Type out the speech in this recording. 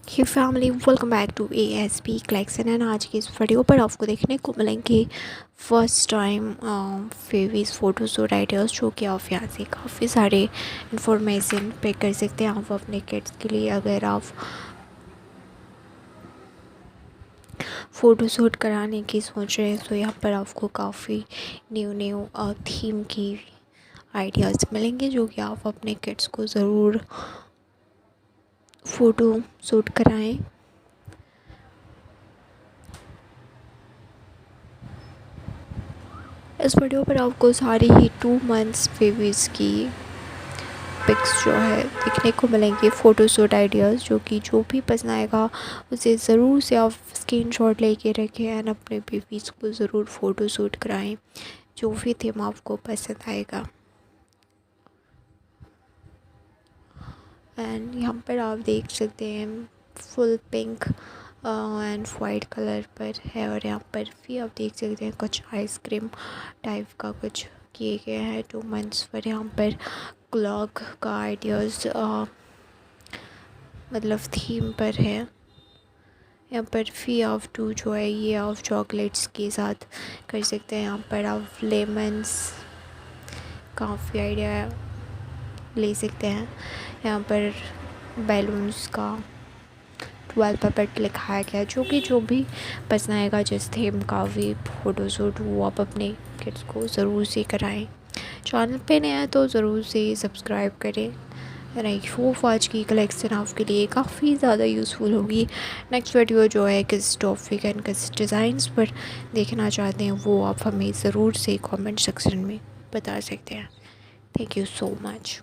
Hey family, welcome back to ASB collection. And आज की इस वीडियो पर आपको देखने को मिलेंगे फर्स्ट टाइम फेवीज फ़ोटोशूट आइडियाज़, जो कि आप यहाँ से काफ़ी सारे इंफॉर्मेशन पिक कर सकते हैं आप अपने किड्स के लिए। अगर आप फ़ोटोशूट कराने की सोच रहे हैं तो यहाँ पर आपको काफ़ी न्यू थीम की आइडियाज़ मिलेंगे, जो कि आप अपने किड्स को ज़रूर फ़ोटो शूट कराएं। इस वीडियो पर आपको सारी ही 2 मंथ्स बेबीज़ की पिक्स जो है देखने को मिलेंगे, फ़ोटोशूट आइडियाज़, जो कि जो भी पसंद आएगा उसे ज़रूर से आप स्क्रीनशॉट लेके रखें एंड अपने बेबीज़ को ज़रूर फ़ोटोशूट कराएं, जो भी थीम आपको पसंद आएगा। एंड यहाँ पर आप देख सकते हैं full pink and white colour पर है, और यहाँ पर भी आप देख सकते हैं कुछ आइसक्रीम टाइप का कुछ किए गए हैं 2 मंथ्स पर। यहाँ पर क्लॉक का आइडियाज़ मतलब थीम पर है। यहाँ पर फी ऑफ 2 जो है ये आप चॉकलेट्स के साथ कर सकते हैं। यहाँ पर आप लेमन्स काफ़ी आइडिया ले सकते हैं। यहाँ पर बैलून्स का 12 पपेट लिखाया गया है, जो भी पसंद आएगा जिस थीम का भी फ़ोटोशूट वो आप अपने किड्स को ज़रूर से कराएं। चैनल पे नया है तो ज़रूर से सब्सक्राइब करें। आई होप आज की कलेक्शन आपके लिए काफ़ी ज़्यादा यूज़फुल होगी। नेक्स्ट वीडियो जो है किस टॉपिक एंड किस डिज़ाइंस पर देखना चाहते हैं वो आप हमें ज़रूर से कमेंट सेक्शन में बता सकते हैं। Thank you so much.